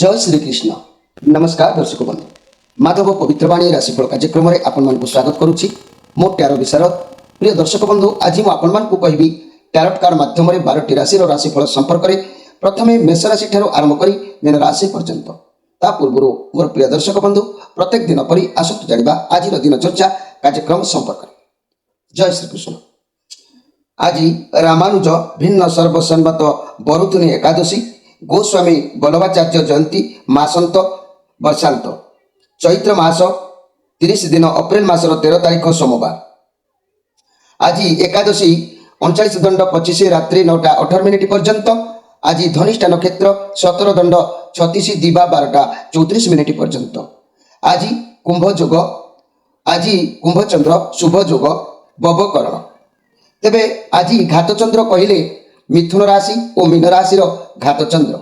जय श्री कृष्ण। नमस्कार दर्शक बंधु, माधव पवित्रवाणी राशिफल कार्यक्रम में आपण स्वागत करुच्ची। मो टैरो विशारद। प्रिय दर्शक बंधु, आज मुझे कहबी टैरोट कार्ड माध्यम 12टी राशि राशिफल संपर्क में प्रथम मेष राशि ठार आरंभ कर मीन राशि पर्यंत। ता पूर्व मोर प्रिय दर्शक बंधु, प्रत्येक दिन परी आसतु जानिबा आज दिन चर्चा कार्यक्रम संपर्क। जय श्री कृष्ण। आज रामानुज भिन्न सर्वसम्मत बरुथुनी एकादशी, गोस्वामी बल्लभाचार्य जयंती, मासंत वर्षांत, चैत्र मास 30 दिन, अप्रैल मासर 13 तारीख सोमवार। आज एकादशी 39 दंड 25 रात्रि 9:18 पर्यंत। आज धनिष्ठा नक्षत्र 17 दंड 36 दिवा 12:34 पर्यंत। आज कुंभ जोग, आज कुंभचंद्र शुभ जोग बबकरण। तेबे आज घातचंद्र कहले मिथुन राशि और मीन राशि घातचंद्र।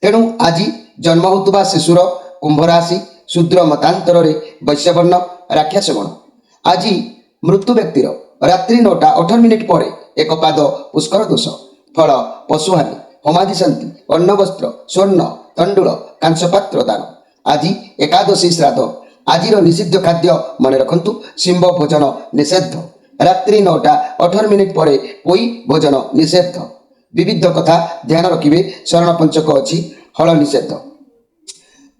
तेणु आज जन्म होता शिशुर कुंभ राशि, शूद्र मतांतर वैश्यवर्ण राक्षस गण। आज मृत्यु व्यक्तिर रात्रि 9:18 पर एक पाद पुष्कर दोष, फल पशुहानि, होमादि शांति, अन्न वस्त्र स्वर्ण तंडुल कांसपात्र दान। आज एकादशी श्राद्ध। आज निषिद्ध खाद्य मन रखु, सिंह भोजन निषेध। रात्रि 9:18 पर कोई भोजन निषेध। विविध कथा ध्यान रखिए। शरण पंचक अच्छी, हल निषेध।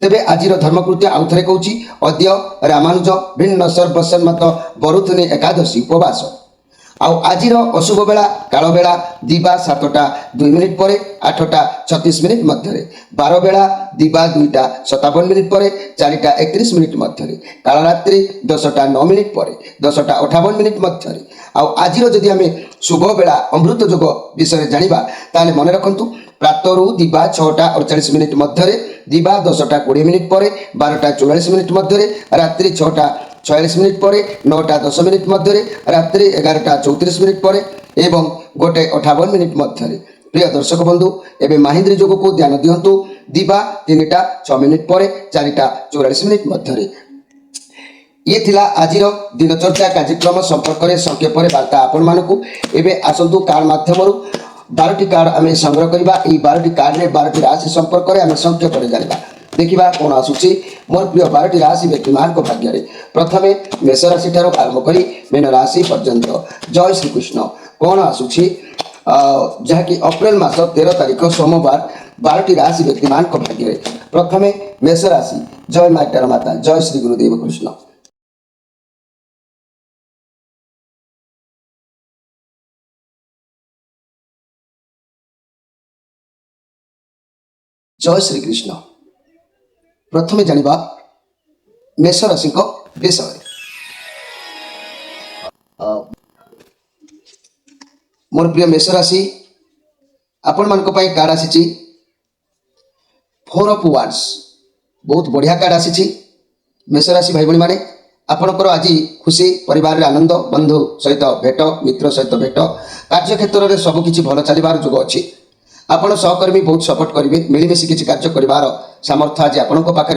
तेबे आज धर्मकृत्य आउ थे कहूँ, अद्य रामानुज भिन्न सर्वसम्मत बरुथुनी एकादशी उपवास। आज अशुभ बेला काल बेला दिवा 7:02 पर 8:36 मध्य, बार बेला दिवा 2:57 पर 4:31 मध्य, काल रात्रि 10:09 पर 10:58 मध्य। आज जदि आम शुभ बेला अमृत जोग विषय जाना ताले मन रखु, प्रातरु दिवा 6:48 मध्य, दिवा 10:20 पर 12:44 मध्य, रात्रि 6:46 पर 9:10 मध्य, रात्रि 11:34 पर एवं 1:58 मध्य। प्रिय दर्शक बंधु, एवं माहिंद्री जोग को ध्यान दिंतु। दिवा 3:06 पर 4:44 मध्य। ये थिला आज दिनचर्चा कार्यक्रम संपर्क में संक्षेप वार्ता आपण मानकु। एबे आसंतु कार्ड माध्यम 12टी कार्ड आम संग्रह करबा। ई 12टी कार्ड रे 12टी राशि संपर्क में आम संक्षेप में जानिबा। देखिबा कोन आसुची मोर प्रिय 12टी राशि व्यक्तिमान को भाग्य रे। प्रथमे मेष राशि ठारो आरंभ करी मीन राशि पर्यंत। जय श्री कृष्ण। कोन आसुची जहाँकि अप्रैल मास 13 तारीख सोमवार 12टी राशि व्यक्तिमान को भाग्य रे। प्रथमे मेष राशि। जय माता माता, जय श्री गुरुदेव कृष्ण। जय श्री कृष्ण। प्रथमे जानिबा मेष राशि विषय। मोर प्रिय मेष राशि आपण मान कार्ड आसी 4 ऑफ वांड्स। बहुत बढ़िया कार्ड आसी। मेष राशि भाई भाई माने आपणकर आज खुशी, परिवार रे आनंद, बंधु सहित भेट, मित्र सहित भेट, कार्य क्षेत्र में सबकि भल चलबार जोग अच्छी। आपण सहकर्मी बहुत सपोर्ट करेंगे, मिलमिशि किसी कार्य कर सामर्थ्य आज आपण पाखे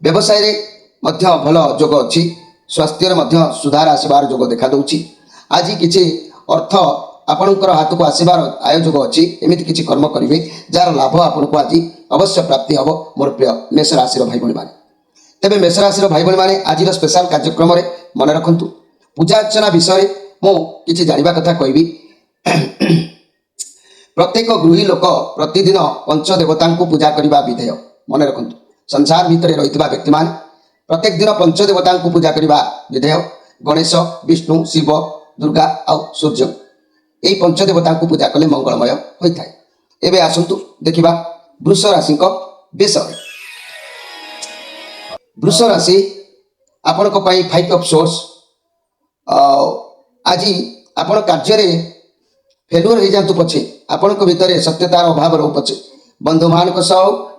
व्यवसाय रे मध्य भल जोग अच्छी। स्वास्थ्य सुधार आसबार जोग देखा दूची। आज किसी अर्थ आपणकर हाथ को आसबार आय जोग अच्छी। एमती किसी कर्म करेंगे जार लाभ आपन को आज अवश्य प्राप्ति हम। मोर प्रिय मेष राशि भाई भाई मैंने तेज मेष राशि भाई भाई मैंने आज स्पेशल कार्यक्रम में मन रखु। पूजा अर्चना विषय मुझे जानवा कथा कहबी। प्रत्येक गृही लोक प्रतिदिन पंचदेवता को पूजा करने विधेय मन रखु। संसार भितर रही व्यक्ति मान प्रत्येक दिन पंचदेवता को पूजा करने विधेय। गणेश, विष्णु, शिव, दुर्गा आउ सूर्य, यही पंचदेवता को पूजा कले मंगलमय होता है। एवं आसतु देखा वृष राशि विषय। वृष राशि आपण 5 ऑफ सोर्स। आज आपण कार्य फेलुअर हो जातु पछे, आपण भितर सत्यतार अभाव रो पछे, बंधु मान कि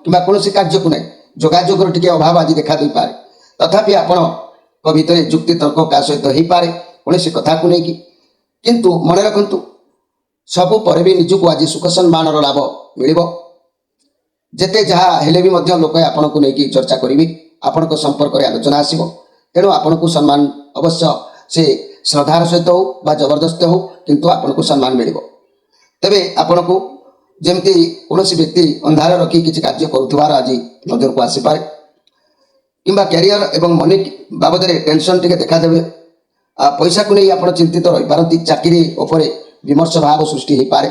कौन कार्य को नहीं जोगाजोगर टी अभाव आज देखा दे पारे। तथापि आपण भितर युक्ति तर्क क्या सहित हो पारे कौन कथा को लेकिन, किंतु मन रखु सबु पर भी निजक आज सुख सम्मान लाभ मिल। जिते जहाँ हेले भी लोक आपण को लेकिन चर्चा करी, आपण संपर्क में आलोचना आसो। तेणु आपण को सम्मान अवश्य से श्रद्धार सहित हो जबरदस्त हो, किंतु आपण को सम्मान मिल। तेबे आपण को ଯେମିତି କୌଣସି ବ୍ୟକ୍ତି ଅନ୍ଧାର ରଖି କିଛି କାର୍ଯ୍ୟ କରୁଥିବାର ଆଜି ନଜରକୁ ଆସିପାରେ କିମ୍ବା କ୍ୟାରିୟର ଏବଂ ମନି ବାବଦରେ ଟେନସନ୍ ଟିକେ ଦେଖାଦେବେ। ପଇସାକୁ ନେଇ ଆପଣ ଚିନ୍ତିତ ରହିପାରନ୍ତି। ଚାକିରି ଉପରେ ବିମର୍ଷ ଭାବ ସୃଷ୍ଟି ହୋଇପାରେ।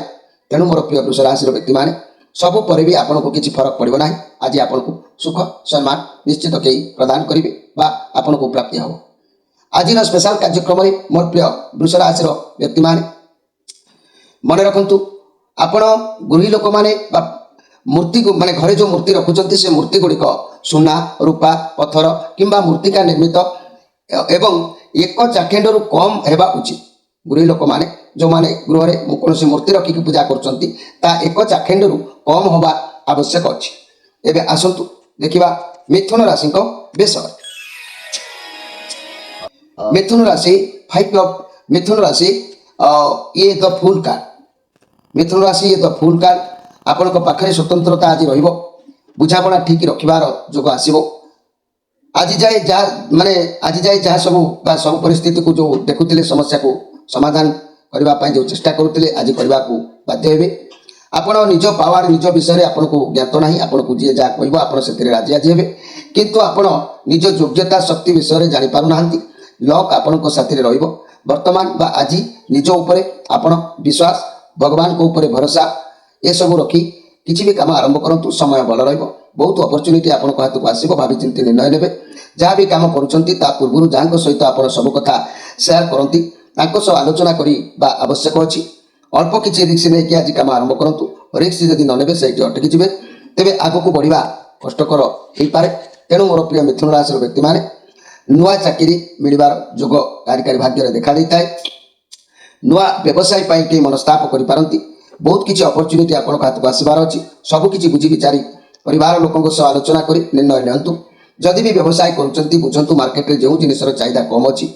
ତେଣୁ ମୋର ପ୍ରିୟ ବୃଷ ରାଶିର ବ୍ୟକ୍ତିମାନେ ସବୁ ପରେ ବି ଆପଣଙ୍କୁ କିଛି ଫରକ ପଡ଼ିବ ନାହିଁ। ଆଜି ଆପଣଙ୍କୁ ସୁଖ ସମ୍ମାନ ନିଶ୍ଚିତ କେହି ପ୍ରଦାନ କରିବେ ବା ଆପଣଙ୍କୁ ପ୍ରାପ୍ତି ହେବ। ଆଜିର ସ୍ପେଶାଲ କାର୍ଯ୍ୟକ୍ରମରେ ମୋର ପ୍ରିୟ ବୃଷ ରାଶିର ବ୍ୟକ୍ତିମାନେ ମନେ ରଖନ୍ତୁ, ଆପଣ ଗୃହୀ ଲୋକମାନେ ବା ମୂର୍ତ୍ତିକୁ ମାନେ ଘରେ ଯେଉଁ ମୂର୍ତ୍ତି ରଖୁଛନ୍ତି ସେ ମୂର୍ତ୍ତି ଗୁଡ଼ିକ ସୁନା ରୂପା ପଥର କିମ୍ବା ମୂର୍ତ୍ତିକା ନିର୍ମିତ ଏବଂ 1 ଚାଖେଣ୍ଡରୁ କମ୍ ହେବା ଉଚିତ। ଗୃହୀ ଲୋକମାନେ ଯେଉଁମାନେ ଗୃହରେ କୌଣସି ମୂର୍ତ୍ତି ରଖିକି ପୂଜା କରୁଛନ୍ତି ତାହା 1 ଚାଖେଣ୍ଡରୁ କମ୍ ହେବା ଆବଶ୍ୟକ ଅଛି। ଏବେ ଆସନ୍ତୁ ଦେଖିବା ମିଥୁନ ରାଶିଙ୍କ ବିଷୟରେ। मिथुन राशि 5 ऑफ मिथुन राशि ये द फुल कार्ड। मिथुन राशि ये द फुल कार्ड। आपण पाखे स्वतंत्रता आज रहिब, बुझापड़ा ठीक रखिबार जोग आसीबो। आज जाए जहाँ सब परिस्थिति को जो देखुले समस्या को समाधान करने जो चेष्टा करुले आज करने को बाध्य हेबे। आपण निज पावर निज विषय आपन को ज्ञात ना आपन को जी जहाँ कह आप राजी आज हे किंतु आपण निज योग्यता शक्ति विषय जानी पारु नाहंती। लक आपण साथी रहिब। वर्तमान बा आज निज उपरे आपण विश्वास भगवान को ऊपर भरोसा ये सब रखी किसी भी काम आरंभ करंतु। समय भल रहिब, बहुत अपॉर्चुनिटी आपण हाथ को आसीबो। भावी चिंती निर्णय नेबे। जहाँ भी काम करुचंती ता पूर्व जहाँ सहित आपण सब कथा शेयर करंती तांको सह आलोचना करी बा आवश्यक अछि। अल्प किसी रिस्क नहीं कि आज काम आरंभ करंतु। रिस्क जदि न नेबे सेठी अटकी जिवे तेबे आगको बढ़िबा कष्टकर होई पारे। तेणु मोर प्रिय मिथुन राशि व्यक्ति माने नुआ चाकरी मिलबार जोग कार्यकारी भाग्य देखा देता है। नुआ व्यवसाय कई मनस्ताप करि बहुत किसी अपॉर्चुनिटी आपण हाथ को आसबार अच्छी। सबकि बुझी विचारी परिवार लोकों सह आलोचना कर निर्णय नियंतु। जदि भी व्यवसाय करुँच बुझंतु मार्केट में जो जिनसर चाहिदा कम अच्छी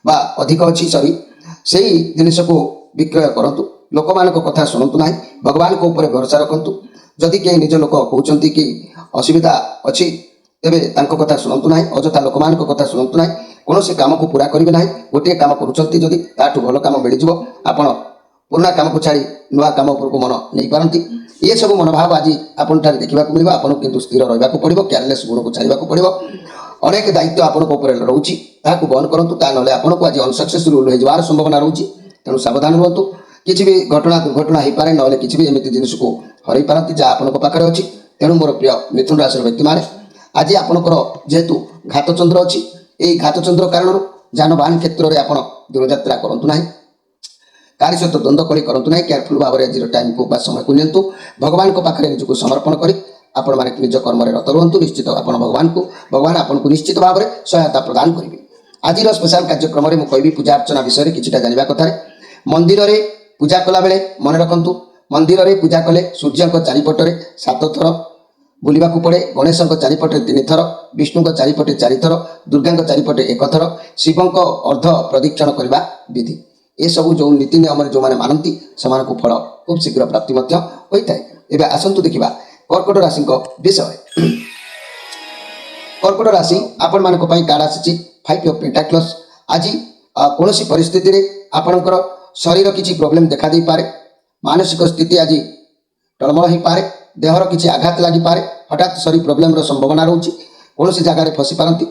बा अधिक अच्छी सरी से जिनस को विक्रय करंतु। लोक मान कथा शुणु ना, भगवान को ऊपर भरोसा रखु। जदि कई निज लोक कहते कि असुविधा अच्छी तेरे कथा शुणु ना, अजथा लोक मान कथा शुणु ना। कौन से काम को पूरा करेंगे ना। गोटे काम करुँच जदि ताठू भल काम मिल जाव आप पुराना काम को छाड़ी नुआ काम को मन नहीं पारती। ये सब मनोभाव आज आपन देखा मिले। आपको किंतु स्थिर रहा पड़ो, केयरलेस गुण को छाड़ा पड़ो। अनेक दायित्व आपण रोचे बंद करूँ ता ना आपको आज अनसक्सेसफुल हो संभावना रोचे। तेणु सावधान रुहतु। किसी भी घटना दुर्घटना हो पाए ना किसी भी एमती जिनिस को हर पारती जहाँ आपको पाखे अच्छी। तेणु मोर प्रिय मिथुन राशि व्यक्ति मैंने आज आपंकर जेहेतु घात चंद्र अच्छी यही घात चंद्र कारण जानवाहन क्षेत्र में आप दूरयात्रा करूँ ना, कार्य सहित द्वंद्व करूँ ना। केयरफुल भाव में आज टाइम को समय को नियंतु। भगवान को पाखे निजक समर्पण कर आपण मैंने निज कर्म रत रुहतु। निश्चित आप भगवान आपको निश्चित भाव में सहायता प्रदान करेंगे। आज स्पेशल कार्यक्रम में मुझे कहबी पूजा अर्चना विषय किछिटा जानिबा कथा। मंदिर में पूजा कला बेले मन रखु, मंदिर में पूजा कले सूर्य चारिपटे 7 थर बुलवा पड़े, गणेश चारिपटे 3 थर, विष्णु चारिपटे 4 थर, दुर्गा चारिपटे 1 थर, शिव अर्ध प्रदक्षिण करने विधि। ये सब जो नीति नियम जो मैंने मानती से फल खूब शीघ्र प्राप्ति होता है। एवं आसतु देखा कर्कट राशि विषय। कर्कट राशि आपण मान कार्ड आसी 5 ऑफ पेंटाक्लस। आज कौन परिस्थिति रे आपणकर शरीर किसी प्रोब्लेम देखा दे पारे। मानसिक स्थिति आज टलमल हो पारे। देहर किसी आघात लगी पारे। हठात शरीर प्रोब्लेम संभावना रोचे। कौन जगार फसी पारती।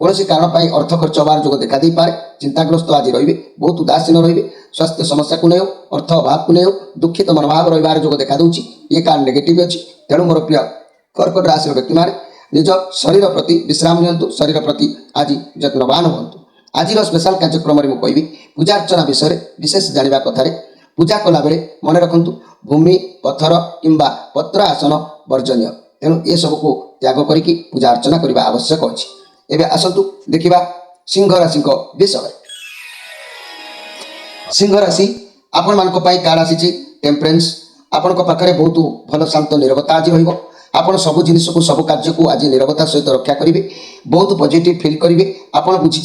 कौन कारण अर्थ खर्च होबार जो देखा दे पारे। चिंताग्रस्त आज रे, बहुत उदासीन रे। स्वास्थ्य समस्या को नहीं, अर्थ अभाव को नहीं, दुखित मनोभाव रही जो देखा दूसरी। ये कार्ड नेगेटिव अच्छी। तेणु मोर प्रिय कर्कट राशि व्यक्ति मैंने निज शरीर प्रति विश्राम नियंतु। शरीर प्रति आज यत्नवान हूँ। आज स्पेशल कार्यक्रम में मुझे कहबी पूजा अर्चना विषय विशेष जाना कथार। पूजा कला बेले मन रखु भूमि पत्थर किंबा पत्र आसन वर्जनीय। तेणु ये सबको त्याग करके पूजा अर्चना करने आवश्यक अच्छी। एवं आसतु देखा सिंह राशि विषय। सिंह राशि आपण मान कार्ड आसी टेम्परेन्स। आपण पाखे बहुत भल शांत निरवता आज रही। आपड़ सब जिन को सब कार्य को आज निरवता सहित रक्षा करेंगे। बहुत पॉजिटिव फील करेंगे। आपड़ बुझी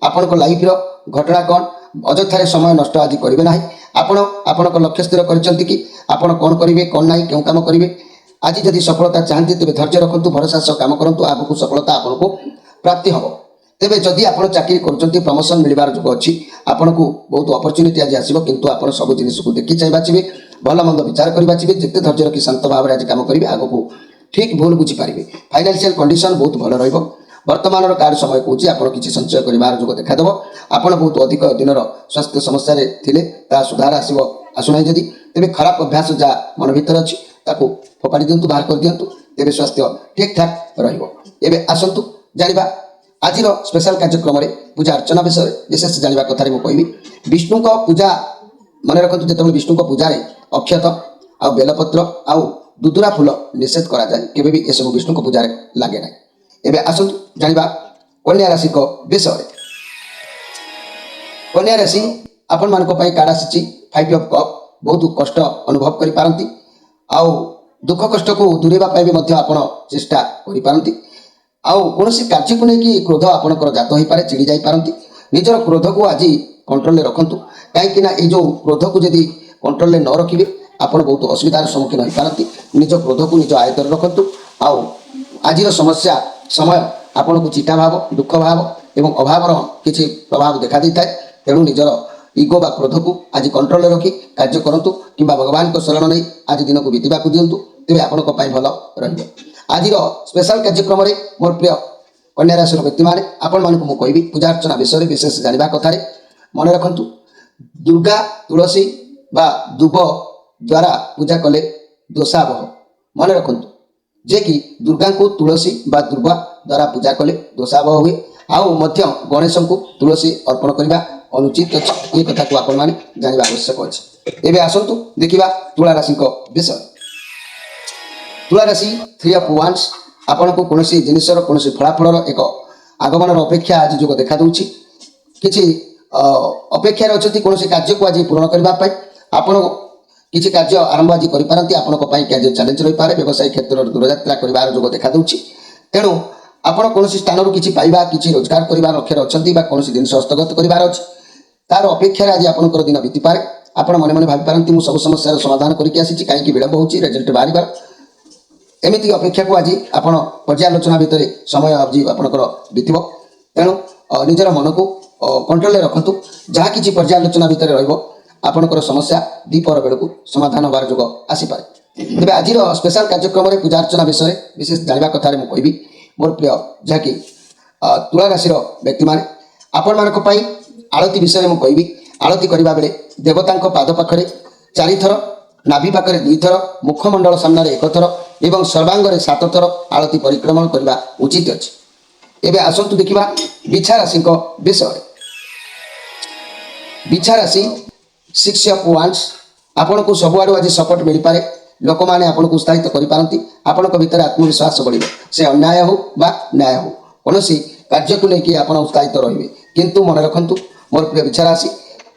आपण लाइफ घटना कौन अजथार समय नष्ट आज करेंगे ना। आपण लक्ष्य स्थिर कि आपड़ कौन करेंगे कौन ना क्यों काम करेंगे। आज जदि सफलता चाहती तेज धैर्य रखु, भरोसा सह कम करूँ। आगक सफलता आपको प्राप्ति हम। तेबे जदि आपण चाकरी करूछंती प्रमोशन मिलबार जोग अछि आपनको बहुत अपॉर्चुनिटी आज आसीबो किंतु आपण सब जिनिस को देखि चाहि बाचिबे भल मंद विचार करि बाचिबे जेते धैर्य रखि शांत भाव आज काम करिवे आगो को ठीक भूल बुझी पारिबे फाइनेंशियल कंडीशन बहुत भल रहइबो वर्तमान कार्य समय कहूँ आप किसी संचय कर जोग देखादेव आप बहुत अधिक दिन स्वास्थ्य समस्या थिले ता सुधार आसुना जदि तेज खराब अभ्यास जहाँ मन भर अच्छी फोपाड़ी दिंतु बाहर कर दिंतु तेज स्वास्थ्य ठीक ठाक रही आसतु जाना आज स्पेशल कार्यक्रम में पूजा अर्चना विषय विशेष जाना कथार मुझे विष्णु पूजा मन रखु जो विष्णु पूजा अक्षत आ बेलपत्र आउ दुदुरा फूल निषेध करा जाए केबे भी ये सब विष्णु पूजा लगे ना एबे आसतु जानिबा कन्या राशि को विषय कन्या राशि आपण मान को पई कार्ड आसी 5 ऑफ कप बहुत कष्ट अनुभव करि पारंती आउ दुख कष्ट को दूरेबा पई भी मध्य आपण चेष्टा करि पारंती आउ कोनोसी कार्य को नेकी क्रोध आपणकर जात होई पारे चिड़ी जाई पारंती निजर क्रोध को आज कंट्रोल ले रखंतु काहे कि ना ए जो क्रोध को यदि कंट्रोल ले न रखिबे आपण बहुत असुविधार सम्मुखीन होई पारंती निज क्रोध को निज आयत्तर रखंतु आउ आज समस्या समय आपन को चिंता भाव दुख भाव एवं अभाव किसी प्रभाव देखा दी थाए तेणु निजर इगो बा क्रोध को आज कंट्रोल रखी कार्य करंतु किंबा भगवान को शरण नहीं आज दिन को बीतवा दिंतु तेज आपण भल रही आज स्पेशल कार्यक्रम में मोर प्रिय कन्या राशि व्यक्ति मैंने आपण मानक मुझे कहबी पूजा अर्चना विषय विशेष जाना कथार मन रखु दुर्गा तुलसी बा दुब द्वारा पूजा कले दोषावह मन रखु जे कि दुर्गा को तुलसी बा दुर्गा द्वारा पूजा कले दोषावह हुए आउ मध्य गणेश को तुलसी अर्पण करने अनुचित अच्छे ये कथा को आपण माने जानवा आवश्यक अच्छे एवं आसतु देखा तुला राशि विषय तुला राशि 3 ऑफ वांड्स आपण को कौन जिनसर कौन फलाफल एक आगमन अपेक्षा आज जो देखा दूची किसी अपेक्षार अच्छी कौन कार्य को आज पूरण करने आपण किसी कार्य आरंभ आज करपारती आपण कार्य चैलेंज रही पारे व्यवसाय क्षेत्र में दूरयात्रा कर जो देखा दूची तेणु आपण कौन स्थान किसी पाइबा किसी रोजगार करने लक्ष्य अच्छा कौन जिन हस्तगत करार अच्छे तार अपेक्षा आज आपंकर दिन बीती पारे आपण मन मन भाई पारती मुझे सब समस्या समाधान करके कहीं विलंब हो रिजल्ट बाहर एमती अपेक्षा को आज आप पर्यालोचना भितर समय आज आपंकर बीतब तेणु निजर मन को कंट्रोल रखु जहाँ किसी पर्यालोचना भितर आपणकर समस्या दीपर बेलू समाधान होबार जोग आसीपे तेज आज स्पेशल कार्यक्रम में पूजा अर्चना विषय विशेष जाना कथार मुझे कहबी मोर प्रिय जहाँकि तुला राशि व्यक्ति मैंने आपण मानी आलती विषय मुझे कहबी आलती करने बेले देवता पाद पाखे 4 थर नाभि पाखे 2 थर मुखमंडल सामने 1 थर एवं सर्वांगे 7 थर आलती परिक्रमण करने उचित अच्छे एवं आसतु देखा बिछा राशि विषय बिछा राशि 6 ऑफ वांड्स आपण को सबुआड़ आज सपोर्ट मिल पारे लोक मैंने आपको उत्साहित करपारती आपण भीतर आत्मविश्वास बढ़ से अन्याय हो बा न्याय हो कौन कार्य को लेकिन आप उत्साहित रे किंतु मन रखु मोर प्रिय बिछा राशि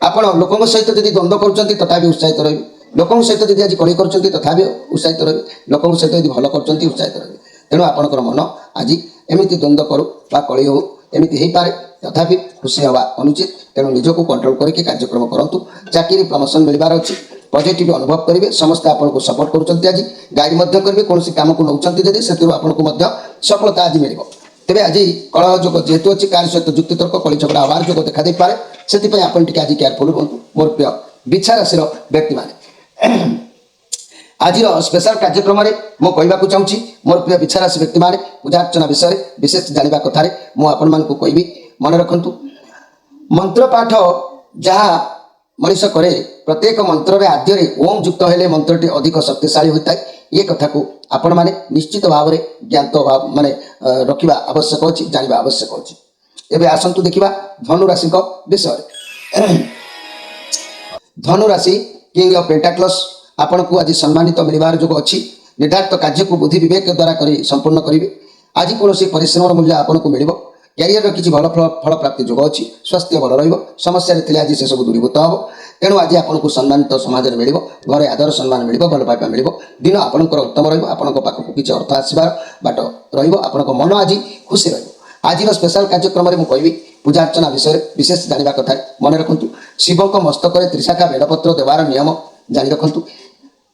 आप लोकों सहित जब द्वंद्व कर तथा उत्साहित रही लोकों सहित जब आज कड़ी कर तथा उत्साहित रही लोकों सहित यदि भल कर उत्साहित रही तेणु आपंकर मन आज एमती द्वंद्व करू बा कली हो एमती हो पारे तथापि खुशी हवा अनुचित तेणु निजक कंट्रोल करके कार्यक्रम करूँ चाकरी प्रमोशन मिलबार अच्छी पॉजिटिव अनुभव करेंगे समस्त आपको सपोर्ट करुँच आज गाइड करेंगे कौन काम को नौकरी जदि से आपको सफलता आज मिल तेज आज कलह जोग जेहेतु अच्छी कार्य सहित जुक्ति तर्क कली झगड़ा हबार जो देखा दे पारे से आप आज केयरफुल रुहतु मोर प्रिय बिछा राशि व्यक्ति मैंने आज स्पेशल कार्यक्रम में मुझे कहवाक चाहूँगी मोर प्रिय बिछा राशि व्यक्ति मैंने पूजा अर्चना विषय विशेष जाना कथार मुझे कहबी मन रखु मंत्र पाठ जहाँ मनीष करे प्रत्येक मंत्र में आद्य ओम युक्त हेले मंत्रटी अधिक शक्तिशाली होता है ये कथा को आपण माने निश्चित भाव में ज्ञात भाव माने रखा आवश्यक अच्छी जानवा आवश्यक अच्छी एवं आसतु देखा धनु राशि विषय धनु राशि किंग ऑफ पेंटाक्लस आपण को आज सम्मानित मिलबार जो अच्छी निर्धारित कार्य को बुद्धि विवेक द्वारा कर संपूर्ण करेंगे आज कौन परिश्रम मूल्य आपन को मिल क्यारियर किसी भल फल प्राप्ति जोग अच्छी स्वास्थ्य भल रमस्या आज से सब दूरीभूत हम तेणु आज आपको सम्मानित समाज में मिल घरे आदर सम्मान मिल भल पाइबा मिल दिन आपंकर उत्तम रखक किसी अर्थ आसबार बाट रहा मन आज खुशी आज स्पेशल कार्यक्रम में मुझे पूजा अर्चना विषय विशेष जाना कथा मन रखु शिव मस्तक त्रिशाखा बेलपत्र देवार नियम जानी रखु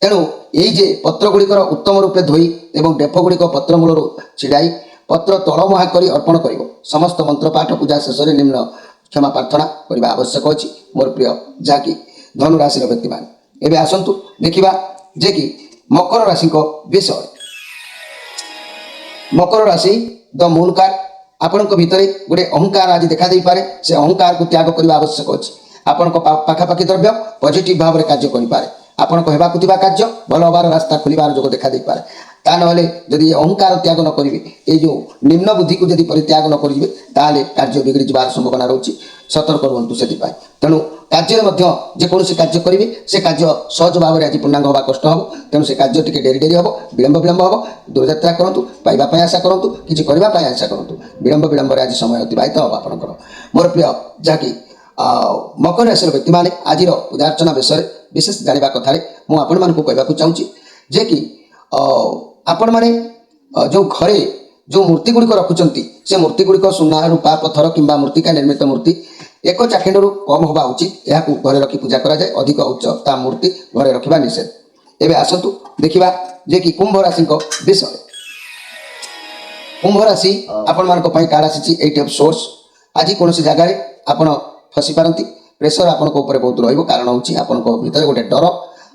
तेणु ये पत्र गुड़िकर उत्तम रूपे धोई और डेफ गुड़िक पत्र मूल छिड़ाई पत्र तलमुहा कर अर्पण कर समस्त मंत्रपाठ पूजा शेष में निम्न क्षमा प्रार्थना करने आवश्यक अच्छी मोर प्रिय जहाँकि धनुराशि व्यक्ति मान एवं आसतु देखा जे कि मकर राशि विषय मकर राशि द मून कार्ड आपण भितर गोटे अहंकार आज देखा दे पारे से अहंकार को त्याग करने आवश्यक अच्छी आपण पाखापाखि द्रव्य पॉजिटिव भाव में कार्य करें आपण होगा कार्य भल हबार रास्ता खोलार जोग देखा दे पारे ता नहले जदि अहंकार त्याग न करेंगे ये जो निम्न बुद्धि को जदि परित्याग न करेंगे ताले कार्य बिगड़ी जबार संभावना रोचे सतर्क रुहतु से तेणु कार्य जेकोसी कार्य करेंगे से कार्य सहज भाव में आज पूर्णांग हवा कष्ट हम तेणु से कार्य टी डेरी डेरी हम विलंब विलंब हम दूरयात्रा करूँ पाइबापी आशा करूँ किसी करने आशा करूँ विलंब विलंब आज समय अतिबाहित हम आपंकर मोर प्रिय जहाँकि मकर राशि व्यक्ति मैंने आज पूजार्चना विषय विशेष जानवा कथार मुझे चाहूँगी जे कि आपण मैंने जो घरे जो मूर्ति गुड़िक रखुंट से मूर्ति गुड़िक सुना रूपा पत्थर किंबा मूर्तिका निर्मित मूर्ति एक चाखिंड कम हवा उचित यह घरे रखी पूजा कराए अधिक उच्चता मूर्ति घरे रखा निषेध एवं आसतु देखा जे कि कुंभ राशि विषय कुंभ राशि आपण मान कार्ड आसी 8 ऑफ सोर्स आज कौन जगह आपण फसी पारती प्रेसर आपण बहुत रही कारण हूँ भीतर गोटे डर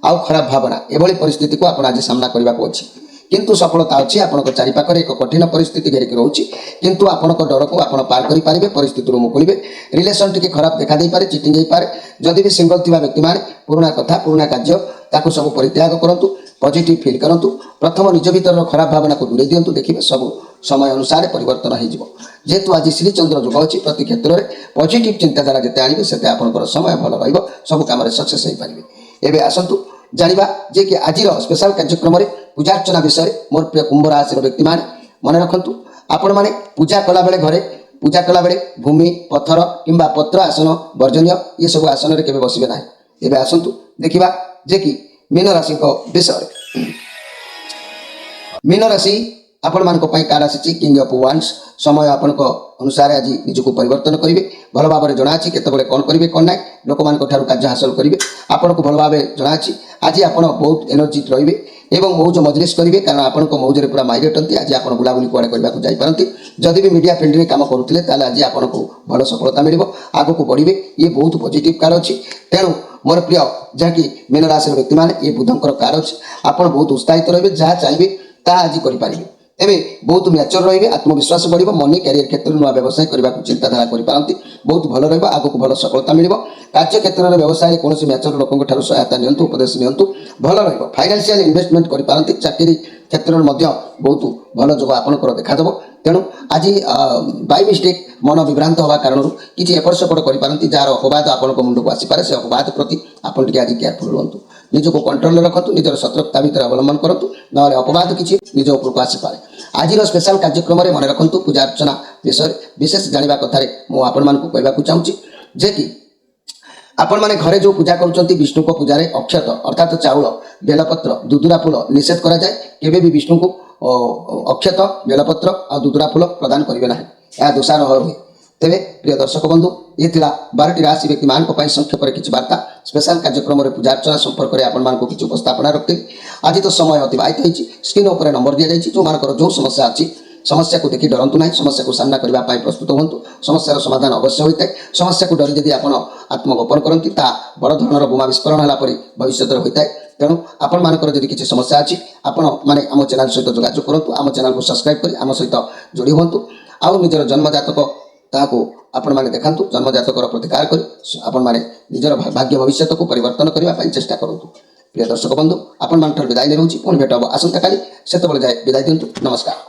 आउ खराब भावना एभली परिस्थिति को आप आज सामना करने को अच्छी किंतु सफलता अच्छी आपंक चारिपाखे एक कठिन परिस्थिति घेरिक रोचे किंतु आपण डर को आप पार करेंगे परिस्थिति मुकुलिबे रिलेसन टी खराब देखा दे पारे चिटिंग हो पारे जदि भी सिंगल थी व्यक्ति मैंने पुराणा कथा पुराणा कार्य ताकू सब परित्याग करूँ पॉजिटिव फील करूँ प्रथम निज भीतर खराब भावना को दूरे दिंतु देखिए सब समय अनुसार परिवर्तन हो जेहेतु आज श्रीचंद्र जुग अच्छी प्रति क्षेत्र में पॉजिटिव चिंताधारा जिते आणवे से आपंकर समय भल सब कम सक्सेस हो पारे एवं आसतु जानिबा जे कि आज स्पेशल कार्यक्रम में पूजार्चना विषय मोर प्रिय कुंभ राशि व्यक्ति मैंने मन रखु आपण मैंने पूजा कला बेले घरे पूजा कला बेले भूमि पत्थर किंबा पत्र आसन वर्जनीय ये सब आसन में केवे बसबे ना एवं आसतु देखा जे कि मीन राशि विषय मीन राशि आपण मान कार्ड आसी किंग ऑफ वांस समय आपण अनुसार आज निजक परिवर्तन करेंगे भल भाव में जनाची केतबे कौन करेंगे कौन ना लोक मान कार्य हासिल करेंगे आपन को भल भाव जनाची आज आप बहुत एनर्जी रे एवं मौज मजलिस करेंगे कारण आपण मौजे पूरा माइर अटंती आज आप बुलाबुली कुआड़े करने जापारती जदि भी मीडिया फील्ड में कम करुले आज आपको भल सफलता मिल आग को बढ़े ये बहुत पॉजिटिव कार्ड अच्छी तेणु मोर प्रिय जहाँकि मीन राशि व्यक्ति मैंने ये बुधंकर कार्ड अच्छी आप बहुत उत्साहित रहे जहाँ चाहिए ता आज करेंगे एवं बहुत मैच्योर रही आत्मविश्वास बढ़ मनी कैरियर क्षेत्र में नुआ व्यवसाय करने को चिंताधारा करपारती बहुत भल रहा आग को भल सफलता मिल कार्य क्षेत्र में व्यवसाय कौन मैच्योर लोकों सहायता नियंतु उपदेश नियंतु भल रहा फाइनेंशियल इन्वेस्टमेंट करपारती चाकरी क्षेत्र में बहुत भल जोग आपंकर देखादेव तेणु आज बाय मिस्टेक मन विभ्रांत हवा कारण किसी एपट सेपट करपारती जार अपवाद आपण मुंड को आसीपे से अपवाद प्रति आप आज केयरफुल रुहतु निजक कंट्रोल रखु निजर सतर्कता भीतर अवलंबन करूँ ना अपवाद किसी निज उपरको आसीपे आज स्पेशल कार्यक्रम में मन रखु पूजा अर्चना विषय विशेष जानवा कथार मुझे चाहूँगी जे कि आपण मैंने घरे जो पूजा करुँच विष्णु को पूजा अक्षत अर्थात चाउल बेलपत्र दुदुरा फूल निषेध करा जाए केबे भी विष्णु को अक्षत बेलपत्र और दुदुरा फूल प्रदान करेंगे ना यह दोषारोह हुए तेरे प्रिय दर्शक बंधु ये 12टी राशि व्यक्ति मान संक्षेप में किसी वार्ता स्पेशल कार्यक्रम में पूजा अर्चना संपर्क में आपण मान किसी उपस्थापना रखते आज तो समय अतिबाहित हो स्क्रीन उपर नंबर दि जाए जो मानकर जो समस्या अच्छी समस्या को देखी डरतु ना समस्या को सामना करने प्रस्तुत हूँ समस्यार समाधान अवश्य होता है समस्या को डरी जदि आप आत्मगोपन करती बड़ धरण बोमा विस्फोरण होगापर भविष्य होता है तेणु आपण मानकर जदि किसी समस्या अच्छी आपण मैंने आम चैनल सहित जोगाजोग करूँ आम चैनल को सब्सक्राइब कर आम सहित जोड़ी हूँ आउ निजर जन्मजातक ताकू आपण मैंने देखा जन्मजातक प्रतिकार कर आपण मैंने निजर भाग्य भविष्य को परिवर्तन करने चेष्टा करूँ प्रिय दर्शक बंधु आपण मान विदाय नहीं रोचे पुणी भेट हम आसंता काली से जाए विदाय दिंतु नमस्कार।